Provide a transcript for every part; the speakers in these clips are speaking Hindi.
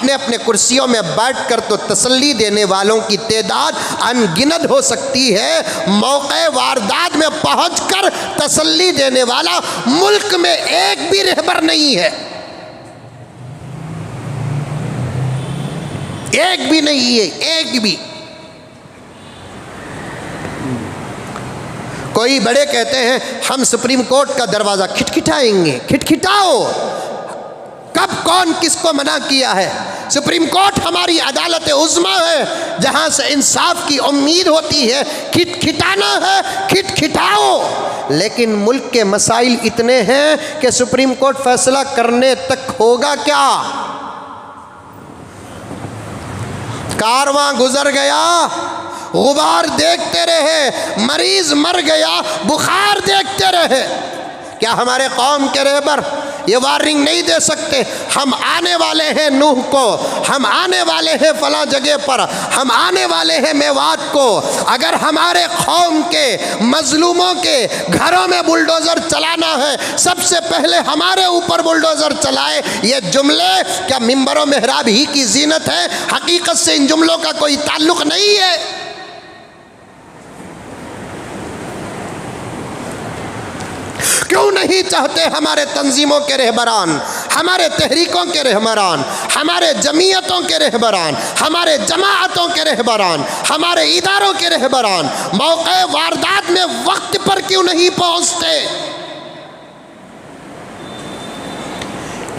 अपने अपने कुर्सियों में बैठकर तो तसल्ली देने वालों की तादाद अनगिनत हो सकती है, मौके वारदात में पहुंचकर तसल्ली देने वाला मुल्क में एक भी रहबर नहीं है, एक भी नहीं है, एक भी। कोई बड़े कहते हैं हम सुप्रीम कोर्ट का दरवाज़ा खिटखिटाएंगे। खिटखिटाओ, कब कौन किसको मना किया है? सुप्रीम कोर्ट हमारी अदालत उज़्मा है, जहां से इंसाफ की उम्मीद होती है। खिटखिटाना है, खिटखिटाओ, लेकिन मुल्क के मसाइल इतने हैं कि सुप्रीम कोर्ट फैसला करने तक होगा क्या? कारवां गुजर गया, गुबार देखते रहे, मरीज मर गया, बुखार देखते रहे। क्या हमारे कौम के रहबर ये वार्निंग नहीं दे सकते? हम आने वाले हैं नूह को, हम आने वाले हैं फला जगह पर, हम आने वाले हैं मेवात को। अगर हमारे कौम के मजलूमों के घरों में बुलडोज़र चलाना है, सबसे पहले हमारे ऊपर बुलडोज़र चलाए। ये जुमले क्या मिंबर और मेहराब ही की जीनत है? हकीकत से इन जुमलों का कोई ताल्लुक नहीं है। क्यों नहीं चाहते हमारे तंजीमों के रहबरान, हमारे तहरीकों के रहबरान, हमारे जमीयतों के रहबरान, हमारे जमाअतों के रहबरान, हमारे इदारों के रहबरान मौके वारदात में वक्त पर क्यों नहीं पहुंचते?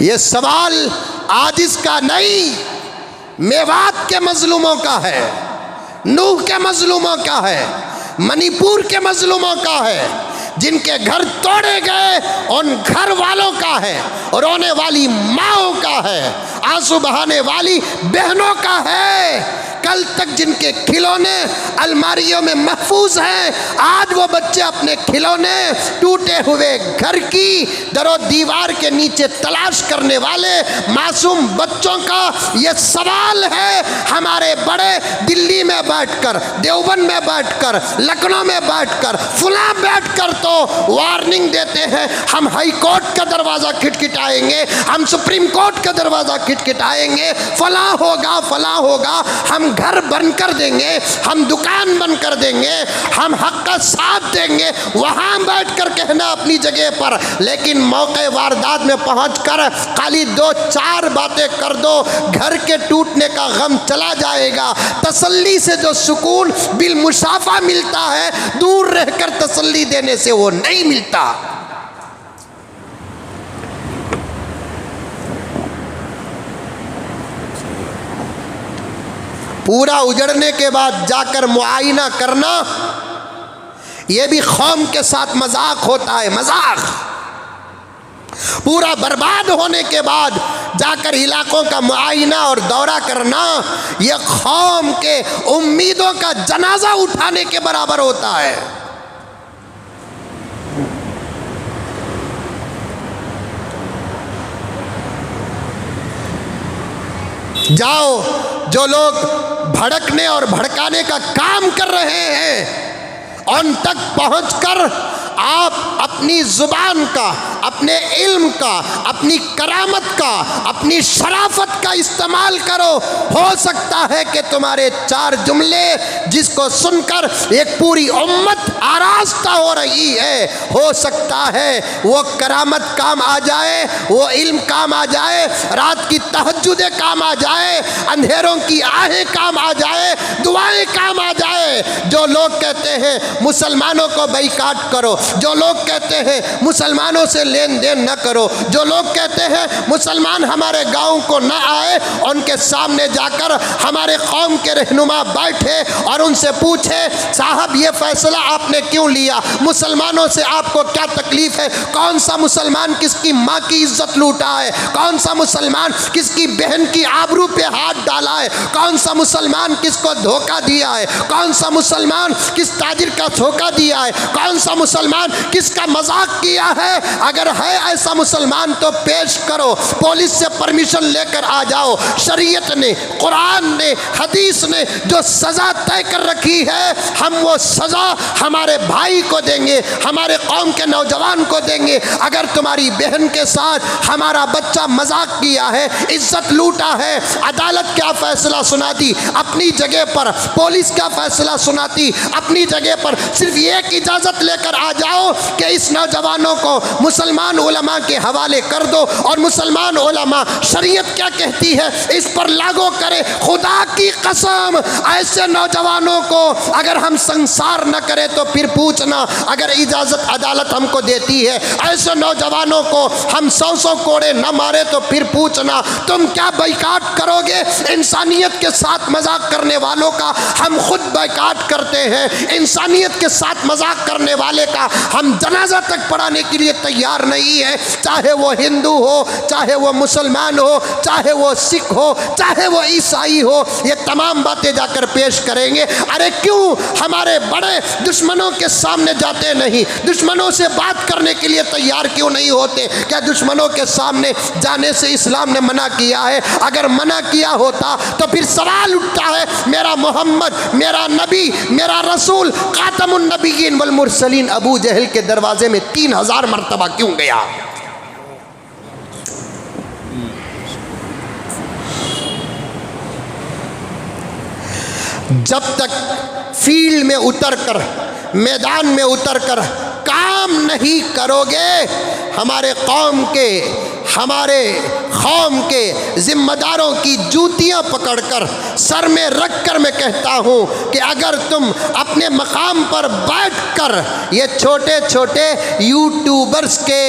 ये सवाल आज इसका नहीं, मेवात के मजलूमों का है, नूह के मजलूमों का है, मणिपुर के मजलूमों का है, जिनके घर तोड़े गए उन घर वालों का है, और रोने वाली माओं का है, आंसू बहाने वाली बहनों का है। कल तक जिनके खिलौने अलमारियों में महफूज हैं, आज वो बच्चे अपने खिलौने टूटे हुए घर की दरो दीवार के नीचे तलाश करने वाले मासूम बच्चों का ये सवाल है। हमारे बड़े दिल्ली में बैठकर, देवबंद में बैठकर, लखनऊ में बैठकर, फुला बैठकर तो वार्निंग देते हैं हम हाई कोर्ट का दरवाज़ा खिटखिटाएंगे, हम सुप्रीम कोर्ट का दरवाज़ा खिटखिटाएंगे, फला होगा, फला होगा, हम घर बंद कर देंगे, हम दुकान बंद कर देंगे, हम हक का साथ देंगे। वहाँ बैठकर कहना अपनी जगह पर, लेकिन मौके वारदात में पहुँचकर खाली दो चार बातें कर दो, घर के टूटने का गम चला जाएगा। तसल्ली से जो सुकून बिल मुसाफा मिलता है, दूर रहकर तसल्ली देने से वो नहीं मिलता। पूरा उजड़ने के बाद जाकर मुआयना करना, यह भी कौम के साथ मजाक होता है, मजाक। पूरा बर्बाद होने के बाद जाकर इलाकों का मुआयना और दौरा करना, यह कौम के उम्मीदों का जनाजा उठाने के बराबर होता है। जाओ, जो लोग भड़कने और भड़काने का काम कर रहे हैं, उन तक पहुंचकर आप अपनी जुबान का, अपने इल्म का, अपनी करामत का, अपनी शराफत का इस्तेमाल करो। हो सकता है कि तुम्हारे चार जुमले जिसको सुनकर एक पूरी उम्मत आरास्ता हो रही है, हो सकता है वो करामत काम आ जाए, वो इल्म काम आ जाए, रात की तहज्जुदें काम आ जाए, अंधेरों की आहें काम आ जाए, दुआएं काम आ जाए। जो लोग कहते हैं मुसलमानों को बाइकाट करो, जो लोग कहते हैं मुसलमानों से लेन देन न करो, जो लोग कहते हैं मुसलमान हमारे गांव को न आए, उनके सामने जाकर हमारे कौम के रहनुमा बैठे और उनसे पूछे, साहब ये फैसला आपने क्यों लिया? मुसलमानों से आपको क्या तकलीफ है? कौन सा मुसलमान किसकी माँ की इज्जत लूटा है? कौन सा मुसलमान किसकी बहन की आबरू पे हाथ डाला है? कौन सा मुसलमान किसको धोखा दिया है? कौन सा मुसलमान किस ताजिर का धोखा दिया है? कौन सा मुसलमान किसका मजाक किया है? अगर है ऐसा मुसलमान तो पेश करो, पुलिस से परमिशन लेकर आ जाओ। शरीयत ने, कुरान ने, हदीस ने जो सज़ा तय कर रखी है, हम वो सज़ा हमारे भाई को देंगे, हमारे कौम के नौजवान को देंगे। अगर तुम्हारी बहन के साथ हमारा बच्चा मजाक किया है, इज्जत लूटा है, अदालत क्या फैसला सुनाती अपनी जगह पर, पुलिस क्या फैसला सुनाती अपनी जगह पर, सिर्फ एक इजाज़त लेकर आ जाओ कि इस नौजवानों को मुसलमान उलमा के हवाले कर दो और मुसलमान उलमा शरीयत क्या कहती है इस पर लागू करे। खुदा की कसम, ऐसे नौजवानों को अगर हम संसार न करें तो फिर पूछना। अगर इजाज़त अदालत हमको देती है, ऐसे नौजवानों को हम 100 कोड़े न मारे तो फिर पूछना। तुम क्या बाइकाट करोगे? इंसानियत के साथ मजाक करने वालों का हम खुद बाइकाट करते हैं। इंसानियत के साथ मजाक करने वाले का हम जनाजा तक पढ़ाने के लिए तैयार नहीं है, चाहे वो हिंदू हो, चाहे वो मुसलमान हो, चाहे वो सिख हो, चाहे वो ईसाई हो। ये तमाम बातें जाकर पेश करेंगे। अरे क्यों हमारे बड़े दुश्मनों के सामने जाते नहीं? दुश्मनों से बात करने के लिए तैयार क्यों नहीं होते? क्या दुश्मनों के सामने जाने से इस्लाम ने मना किया है? अगर मना किया होता तो फिर सवाल उठता है, मेरा मोहम्मद, मेरा नबी, मेरा रसूल खातमुन नबीयीन वल मुरसलीन अबू जहल के दरवाजे में 3000 मरतबा क्यों गया? जब तक फील्ड में उतरकर, मैदान में उतरकर काम नहीं करोगे, हमारे कौम के, हमारे कौम के जिम्मेदारों की जूतियां पकड़कर सर में रखकर मैं कहता हूं कि अगर तुम अपने मकाम पर बैठकर ये छोटे छोटे यूट्यूबर्स के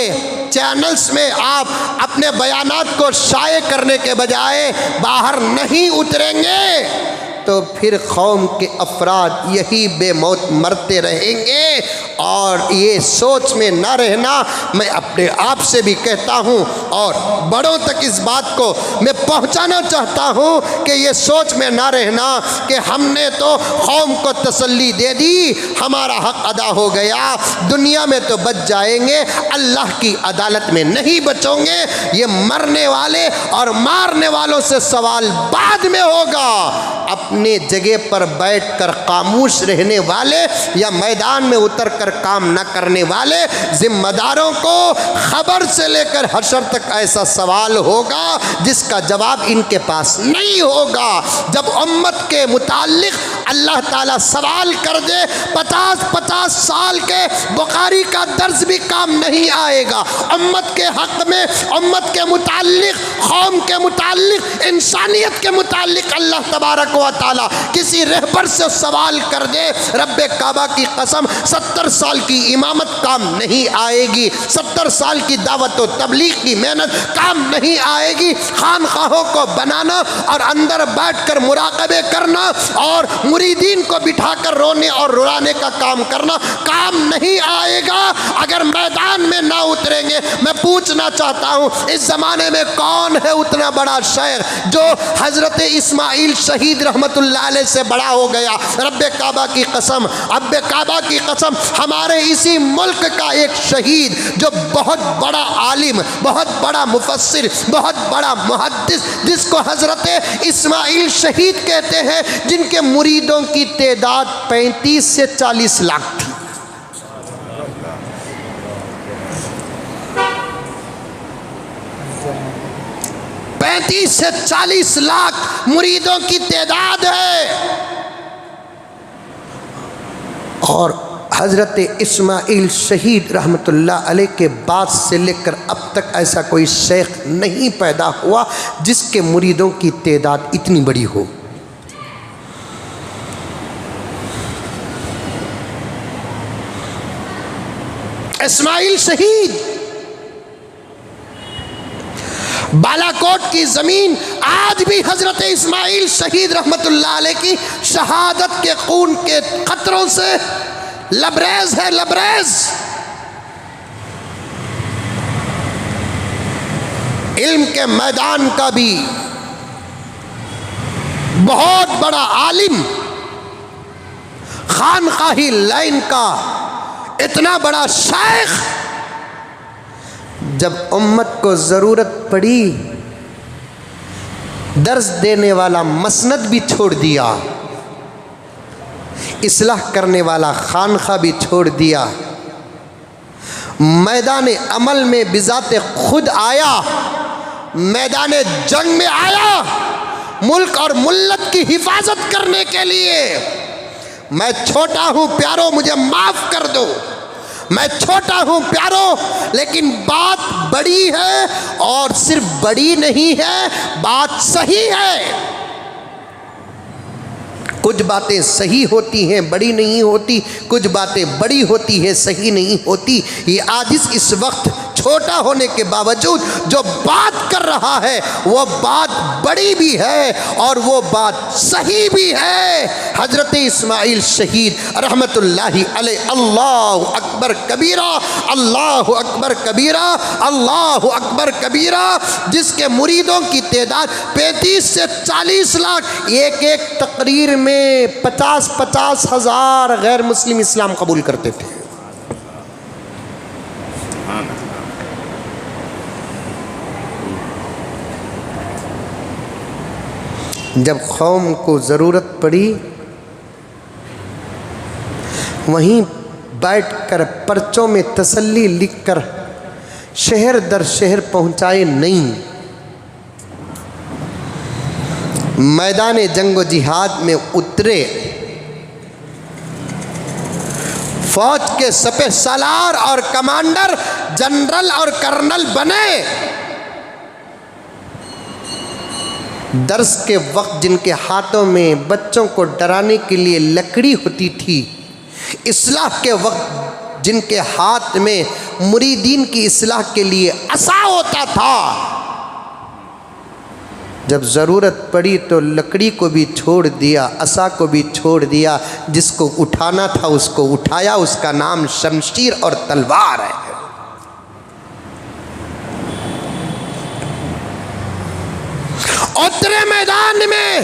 चैनल्स में आप अपने बयानात को शाये करने के बजाय बाहर नहीं उतरेंगे तो फिर कौम के अफराद यही बेमौत मरते रहेंगे। और ये सोच में ना रहना, मैं अपने आप से भी कहता हूँ और बड़ों तक इस बात को मैं पहुँचाना चाहता हूँ कि ये सोच में ना रहना कि हमने तो कौम को तसल्ली दे दी, हमारा हक अदा हो गया, दुनिया में तो बच जाएंगे, अल्लाह की अदालत में नहीं बचोगे। ये मरने वाले और मारने वालों से सवाल बाद में होगा। अपने जगह पर बैठकर खामोश रहने वाले या मैदान में उतरकर काम न करने वाले जिम्मेदारों को खबर से लेकर हशर तक ऐसा सवाल होगा जिसका जवाब इनके पास नहीं होगा। जब उम्मत के मुताल्लिक अल्लाह ताला सवाल कर दे, 50-50 साल के बुखारी का दर्ज भी काम नहीं आएगा। उम्मत के हक में, उम्मत के मुताल्लिक, कौम के मुताल्लिक, इंसानियत के मुताल्लिक अल्लाह तबारक व ताला किसी रहबर से सवाल कर दे, रब्बे काबा की कसम 70 साल की इमामत काम नहीं आएगी, 70 साल की दावत व तबलीग की मेहनत काम नहीं आएगी। खानखाहों को बनाना और अंदर बैठकर मुराकबे करना और मुरीदीन को बिठाकर रोने और रुलाने का काम करना काम नहीं आएगा अगर मैदान में ना उतरेंगे। मैं पूछना चाहता हूँ, इस ज़माने में कौन है उतना बड़ा शेख जो हज़रत इस्माइल शहीद रहमतुल्लाह अलैह से बड़ा हो गया? रब्बे काबा की कसम, अब्बे काबा की कसम, हमारे इसी मुल्क का एक शहीद जो बहुत बड़ा आलिम, बहुत बड़ा मुफस्सिर, बहुत बड़ा मुहद्दिस, जिसको हज़रत इस्माइल शहीद कहते हैं, जिनके मुरीदों की तादाद 35 से 40 लाख थी। से 40 लाख मुरीदों की तादाद है। और हज़रत इस्माइल शहीद रहमतुल्लाह अलैह के बाद से लेकर अब तक ऐसा कोई शेख नहीं पैदा हुआ जिसके मुरीदों की तादाद इतनी बड़ी हो। इस्माइल शहीद, बालाकोट की ज़मीन आज भी हज़रत इस्माइल शहीद रहमतुल्लाह अलैह की शहादत के खून के क़तरों से लबरेज है, लबरेज। इल्म के मैदान का भी बहुत बड़ा आलिम, खानकाही लाइन का इतना बड़ा शेख जब उम्मत को ज़रूरत पड़ी दर्स देने वाला मसनद भी छोड़ दिया, इस्लाह करने वाला खानखा भी छोड़ दिया, मैदान अमल में बिजाते खुद आया, मैदान जंग में आया मुल्क और मुल्लत की हिफाजत करने के लिए। मैं छोटा हूँ प्यारो, मुझे माफ़ कर दो, मैं छोटा हूँ प्यारो, लेकिन बात बड़ी है और सिर्फ बड़ी नहीं है, बात सही है। कुछ बातें सही होती हैं, बड़ी नहीं होती, कुछ बातें बड़ी होती है, सही नहीं होती। ये आजिज़ इस वक्त छोटा होने के बावजूद जो बात कर रहा है वो बात बड़ी भी है और वो बात सही भी है। हज़रत इस्माइल शहीद रहमतुल्लाहि अलैह, अल्लाहु अकबर कबीरा, अल्लाहु अकबर कबीरा, अल्लाहु अकबर कबीरा, जिसके मुरीदों की तादाद 35 से 40 लाख, एक एक तकरीर में 50-50 हज़ार गैर मुस्लिम इस्लाम कबूल करते थे। जब कौम को ज़रूरत पड़ी वहीं बैठकर पर्चों में तसल्ली लिखकर शहर दर शहर पहुंचाए नहीं, मैदान जंग जिहाद में उतरे, फौज के सपह सालार और कमांडर, जनरल और कर्नल बने। दर्स के वक्त जिनके हाथों में बच्चों को डराने के लिए लकड़ी होती थी, इस्लाह के वक्त जिनके हाथ में मुरीदीन की इस्लाह के लिए असा होता था, जब ज़रूरत पड़ी तो लकड़ी को भी छोड़ दिया, असा को भी छोड़ दिया, जिसको उठाना था उसको उठाया। उसका नाम शमशीर और तलवार है। उतरे मैदान में,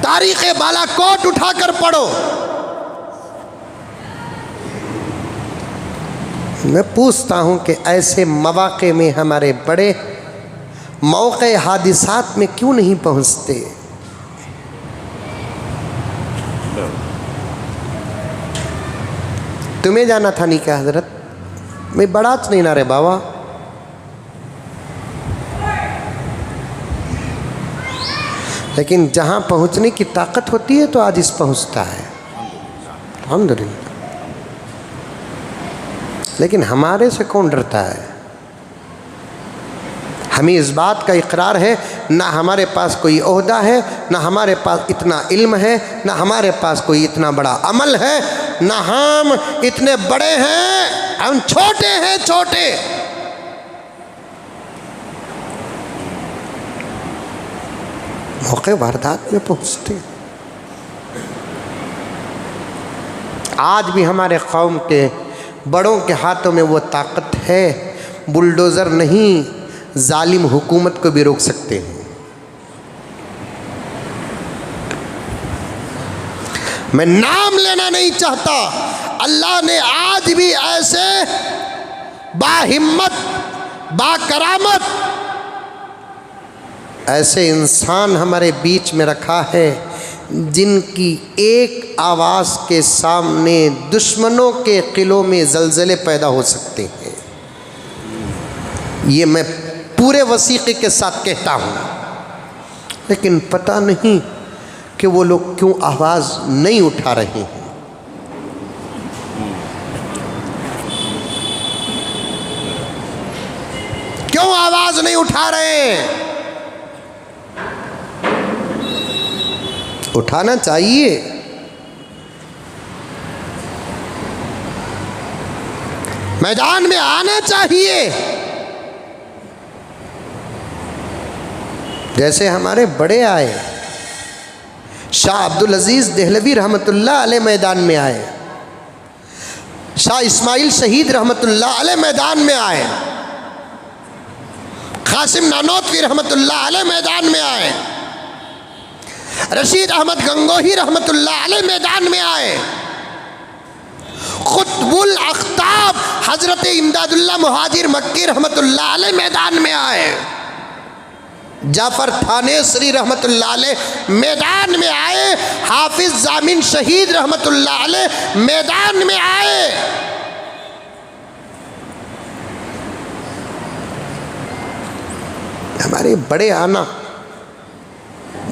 तारीख़ बालाकोट उठाकर पढ़ो। मैं पूछता हूं कि ऐसे मौक़े में हमारे बड़े मौक़े हादिसात में क्यों नहीं पहुंचते? तुम्हें जाना था नहीं क्या हजरत? मैं बड़ाच नहीं ना रे बाबा। लेकिन जहाँ पहुँचने की ताकत होती है तो आज इस पहुँचता है, अल्हम्दुलिल्लाह। लेकिन हमारे से कौन डरता है? हमें इस बात का इकरार है, ना हमारे पास कोई ओहदा है, ना हमारे पास इतना इल्म है, ना हमारे पास कोई इतना बड़ा अमल है, ना हम इतने बड़े हैं, हम छोटे हैं, छोटे। मौके वारदात में पहुँचते। आज भी हमारे कौम के बड़ों के हाथों में वो ताकत है, बुलडोज़र नहीं जालिम हुकूमत को भी रोक सकते हैं। मैं नाम लेना नहीं चाहता, अल्लाह ने आज भी ऐसे बाहिम्मत, बाकरामत ऐसे इंसान हमारे बीच में रखा है जिनकी एक आवाज़ के सामने दुश्मनों के किलों में ज़लज़ले पैदा हो सकते हैं। ये मैं पूरे वसीक़े के साथ कहता हूँ। लेकिन पता नहीं कि वो लोग क्यों आवाज़ नहीं उठा रहे हैं। क्यों आवाज़ नहीं उठा रहे हैं? उठाना चाहिए। मैदान में आना चाहिए। जैसे हमारे बड़े आए, शाह अब्दुल अजीज़ देहलवी रहमतुल्लाह अलैह मैदान में आए, शाह इस्माइल शहीद रहमतुल्लाह अलैह मैदान में आए, कासिम नानोतवी रहमतुल्लाह अलैह मैदान में आए, रशीद अहमद गंगोही रहमतुल्लाह अलैह मैदान में आए, कुतुबुल अख्ताब हजरत इमदादुल्लाह मुहाजिर मक्की रहमतुल्लाह अलैह मैदान में आए, जाफर थानेसरी रहमतुल्लाह अलैह मैदान में आए, हाफिज जामिन शहीद रहमतुल्लाह अलैह मैदान में आए। हमारे बड़े आना,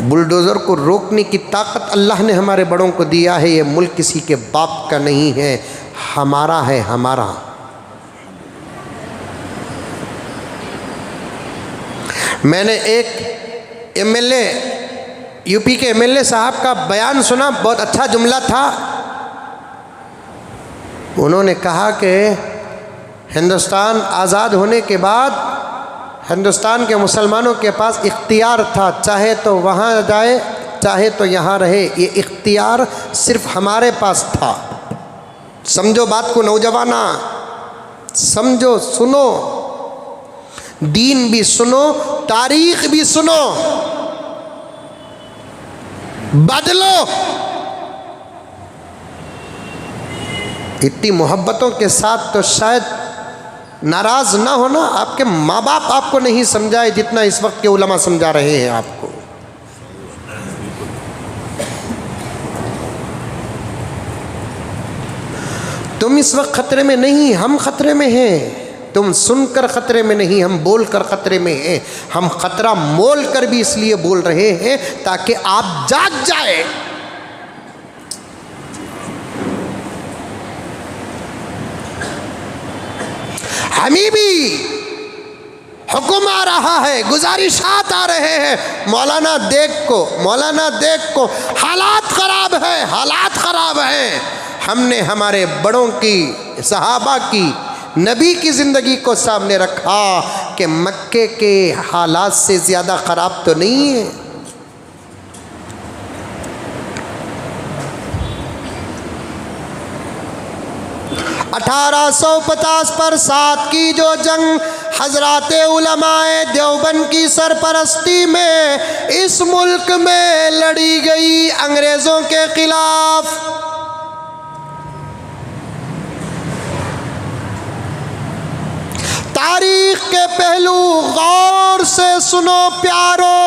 बुलडोज़र को रोकने की ताकत अल्लाह ने हमारे बड़ों को दिया है। ये मुल्क किसी के बाप का नहीं है, हमारा है, हमारा। मैंने एक एमएलए, यूपी के एमएलए साहब का बयान सुना, बहुत अच्छा जुमला था। उन्होंने कहा कि हिंदुस्तान आज़ाद होने के बाद हिंदुस्तान के मुसलमानों के पास इख्तियार था, चाहे तो वहाँ जाए चाहे तो यहाँ रहे, ये इख्तियार सिर्फ हमारे पास था। समझो बात को नौजवाना, समझो, सुनो, दीन भी सुनो, तारीख भी सुनो, बदलो। इतनी मोहब्बतों के साथ तो शायद नाराज ना होना, आपके माँ बाप आपको नहीं समझाए जितना इस वक्त के उलमा समझा रहे हैं आपको। तुम इस वक्त खतरे में नहीं, हम खतरे में हैं। तुम सुनकर खतरे में नहीं, हम बोलकर खतरे में हैं। हम खतरा मोल कर भी इसलिए बोल रहे हैं ताकि आप जाग जाए। हमें भी हुक्म आ रहा है, गुजारिशात आ रहे हैं, मौलाना देख को हालात ख़राब है, हालात ख़राब हैं। हमने हमारे बड़ों की, सहाबा की, नबी की ज़िंदगी को सामने रखा कि मक्के के हालात से ज़्यादा ख़राब तो नहीं है। पर 7 की जो जंग हजराते उलमाए देवबंद की सरपरस्ती में इस मुल्क में लड़ी गई अंग्रेज़ों के खिलाफ, तारीख के पहलू गौर से सुनो प्यारो।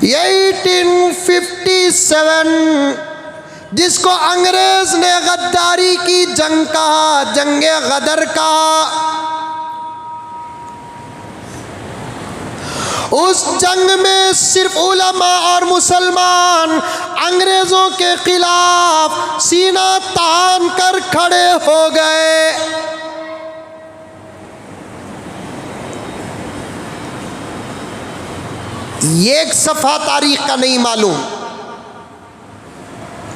1857 जिसको अंग्रेज ने गद्दारी की जंग कहा, जंगे गदर कहा, उस जंग में सिर्फ उलमा और मुसलमान अंग्रेजों के खिलाफ सीना तान कर खड़े हो गए। ये एक सफ़ा तारीख का नहीं मालूम।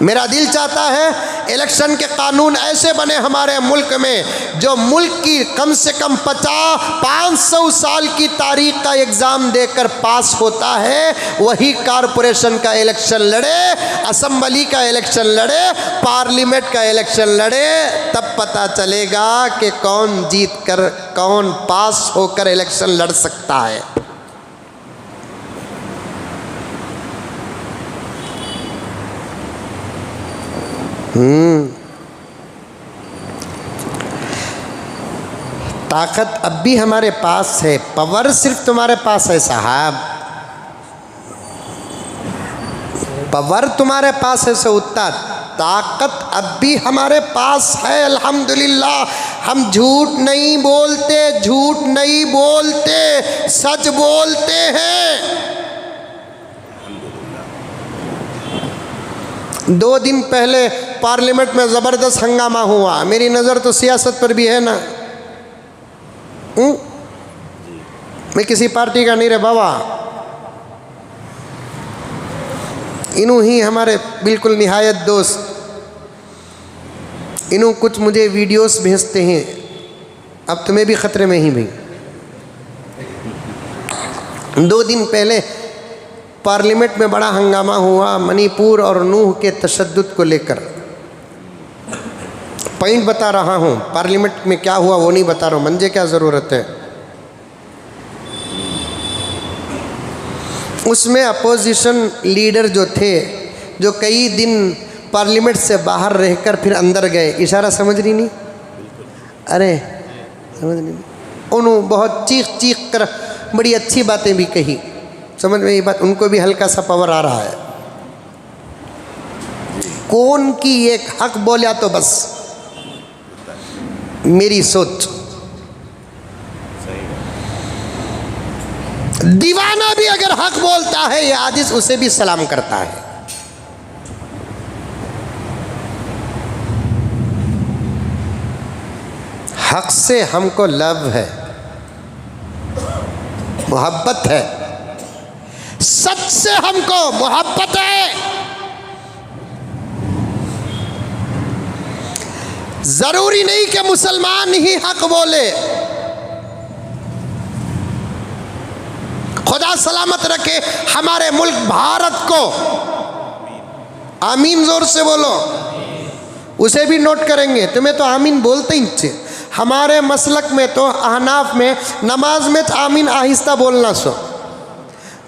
मेरा दिल चाहता है इलेक्शन के कानून ऐसे बने हमारे मुल्क में जो मुल्क की कम से कम 500 साल की तारीख का एग्ज़ाम देकर पास होता है, वही कॉरपोरेशन का इलेक्शन लड़े, असम्बली का इलेक्शन लड़े, पार्लियामेंट का इलेक्शन लड़े। तब पता चलेगा कि कौन जीत कर, कौन पास होकर इलेक्शन लड़ सकता है। ताकत अब भी हमारे पास है, पावर सिर्फ तुम्हारे पास है साहब, पावर तुम्हारे पास है उतना, ताकत अब भी हमारे पास है अल्हम्दुलिल्लाह। हम झूठ नहीं बोलते, झूठ नहीं बोलते, सच बोलते हैं। 2 दिन पहले पार्लियामेंट में ज़बरदस्त हंगामा हुआ। मेरी नज़र तो सियासत पर भी है ना, मैं किसी पार्टी का नहीं रे बाबा, इन्हों ही हमारे बिल्कुल निहायत दोस्त, इन्हों कुछ मुझे वीडियोस भेजते हैं। अब तो मैं भी ख़तरे में ही भाई। 2 दिन पहले पार्लियामेंट में बड़ा हंगामा हुआ मणिपुर और नूह के तशद्दुद को लेकर। पॉइंट बता रहा हूँ, पार्लियामेंट में क्या हुआ वो नहीं बता रहा हूँ, मुझे क्या ज़रूरत है। उसमें अपोजिशन लीडर जो थे, जो कई दिन पार्लियामेंट से बाहर रहकर फिर अंदर गए, इशारा समझ रही नहीं? अरे समझ नहीं। उन्होंने बहुत चीख चीख कर बड़ी अच्छी बातें भी कही, समझ में ये बात, उनको भी हल्का सा पावर आ रहा है। कौन की एक हक बोला तो बस मेरी सोच, दीवाना भी अगर हक बोलता है ये आदिश उसे भी सलाम करता है। हक से हमको लव है, मोहब्बत है, सच से हमको मोहब्बत है। जरूरी नहीं कि मुसलमान ही हक बोले। खुदा सलामत रखे हमारे मुल्क भारत को। आमीन जोर से बोलो, उसे भी नोट करेंगे। तुम्हें तो आमीन बोलते ही थे। हमारे मसलक में तो अहनाफ में नमाज में आमीन आहिस्ता बोलना सो,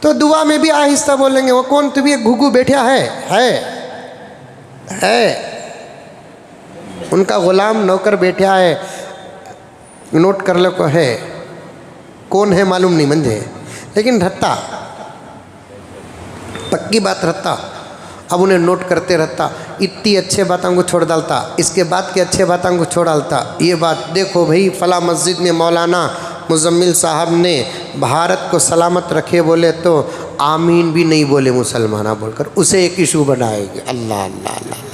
तो दुआ में भी आहिस्ता बोलेंगे। वो कौन तुम्हें एक घुघू बैठा है उनका गुलाम नौकर बैठा है, नोट कर लो को है, कौन है मालूम नहीं मंझे, लेकिन रहता पक्की बात रहता। अब उन्हें नोट करते रहता, इतनी अच्छे बातों को छोड़ डालता, इसके बाद के अच्छे बातों को छोड़ डालता। ये बात देखो भाई, फला मस्जिद में मौलाना मुजम्मिल साहब ने भारत को सलामत रखे बोले तो आमीन भी नहीं बोले मुसलमाना बोलकर, उसे एक इशू बनाएगी। अल्लाह अल्लाह अल्लाह।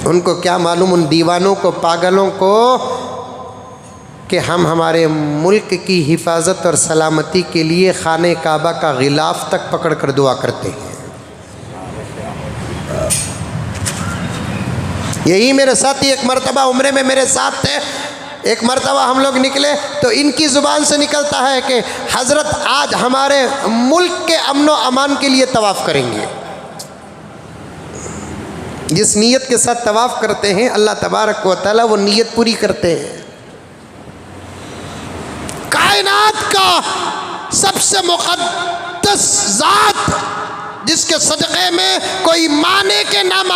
उनको क्या मालूम, उन दीवानों को, पागलों को, कि हम हमारे मुल्क की हिफाजत और सलामती के लिए खाने काबा का गिलाफ तक पकड़ कर दुआ करते हैं। यही मेरे साथी एक मरतबा उम्रे में मेरे साथ थे। एक मरतबा हम लोग निकले तो इनकी ज़ुबान से निकलता है कि हज़रत आज हमारे मुल्क के अमन व अमान के लिए तवाफ़ करेंगे। जिस नीयत के साथ तवाफ़ करते हैं अल्लाह तबारक व तआला वो नीयत पूरी करते हैं। कायनात का सबसे मुक़द्दस ज़ात जिसके सदक़े में कोई माने के ना माने